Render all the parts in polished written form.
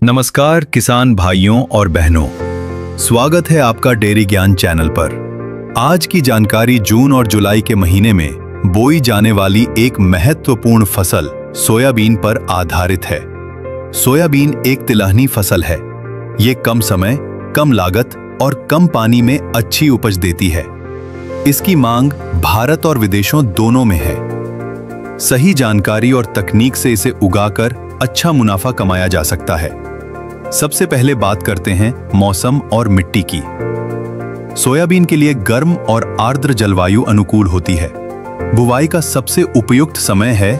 नमस्कार किसान भाइयों और बहनों, स्वागत है आपका डेयरी ज्ञान चैनल पर। आज की जानकारी जून और जुलाई के महीने में बोई जाने वाली एक महत्वपूर्ण फसल सोयाबीन पर आधारित है। सोयाबीन एक तिलहनी फसल है। ये कम समय, कम लागत और कम पानी में अच्छी उपज देती है। इसकी मांग भारत और विदेशों दोनों में है। सही जानकारी और तकनीक से इसे उगाकर अच्छा मुनाफा कमाया जा सकता है। सबसे पहले बात करते हैं मौसम और मिट्टी की। सोयाबीन के लिए गर्म और आर्द्र जलवायु अनुकूल होती है। बुवाई का सबसे उपयुक्त समय है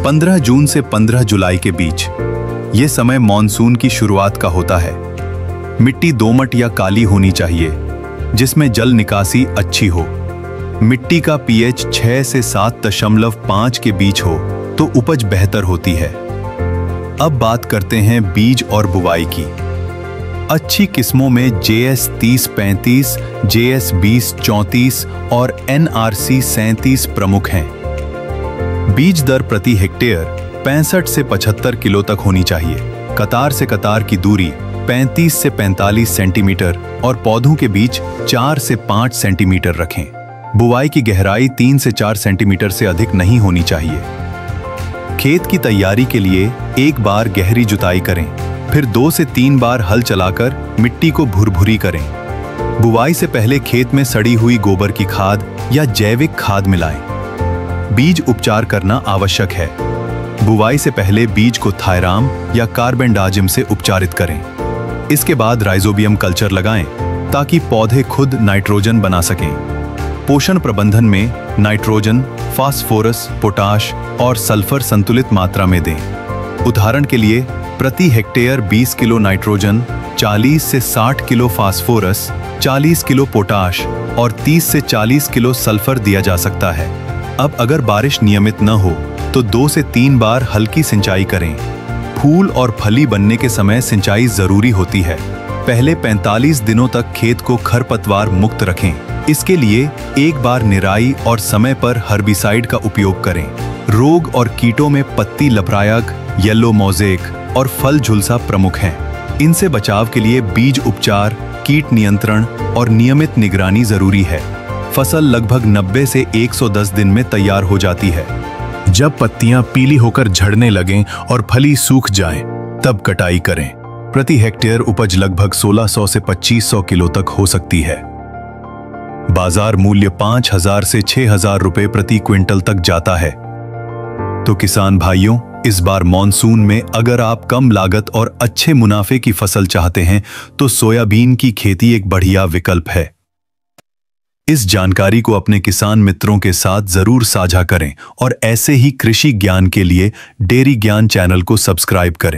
15 जून से 15 जुलाई के बीच। यह समय मॉनसून की शुरुआत का होता है। मिट्टी दोमट या काली होनी चाहिए, जिसमें जल निकासी अच्छी हो। मिट्टी का पीएच 6 से 7.5 के बीच हो तो उपज बेहतर होती है। अब बात करते हैं बीज और बुवाई की। अच्छी किस्मों में JS 3035, JS 2034 और NRC 37 प्रमुख हैं। बीज दर प्रति हेक्टेयर 65 से 75 किलो तक होनी चाहिए। कतार से कतार की दूरी 35 से 45 सेंटीमीटर और पौधों के बीच 4 से 5 सेंटीमीटर रखें। बुवाई की गहराई 3 से 4 सेंटीमीटर से अधिक नहीं होनी चाहिए। खेत की तैयारी के लिए एक बार गहरी जुताई करें, फिर 2 से 3 बार हल चलाकर मिट्टी को भुरभुरी करें। बुवाई से पहले खेत में सड़ी हुई गोबर की खाद या जैविक खाद मिलाएं। बीज उपचार करना आवश्यक है। बुवाई से पहले बीज को थायराम या कार्बेंडाजिम से उपचारित करें। इसके बाद राइजोबियम कल्चर लगाएं ताकि पौधे खुद नाइट्रोजन बना सकें। पोषण प्रबंधन में नाइट्रोजन, फास्फोरस, पोटाश और सल्फर संतुलित मात्रा में दें। उदाहरण के लिए प्रति हेक्टेयर 20 किलो नाइट्रोजन, 40 से 60 किलो फास्फोरस, 40 किलो पोटाश और 30 से 40 किलो सल्फर दिया जा सकता है। अब अगर बारिश नियमित न हो तो 2 से 3 बार हल्की सिंचाई करें। फूल और फली बनने के समय सिंचाई जरूरी होती है। पहले 45 दिनों तक खेत को खरपतवार मुक्त रखें। इसके लिए एक बार निराई और समय पर हर्बिसाइड का उपयोग करें। रोग और कीटों में पत्ती लपरायक, येलो मोज़ेक और फल झुलसा प्रमुख हैं। इनसे बचाव के लिए बीज उपचार, कीट नियंत्रण और नियमित निगरानी जरूरी है। फसल लगभग 90 से 110 दिन में तैयार हो जाती है। जब पत्तियां पीली होकर झड़ने लगें और फली सूख जाएं, तब कटाई करें। प्रति हेक्टेयर उपज लगभग 1600 से 2500 किलो तक हो सकती है। बाजार मूल्य 5000 से 6000 रुपए प्रति क्विंटल तक जाता है। तो किसान भाइयों, इस बार मॉनसून में अगर आप कम लागत और अच्छे मुनाफे की फसल चाहते हैं तो सोयाबीन की खेती एक बढ़िया विकल्प है। इस जानकारी को अपने किसान मित्रों के साथ जरूर साझा करें और ऐसे ही कृषि ज्ञान के लिए डेयरी ज्ञान चैनल को सब्सक्राइब करें।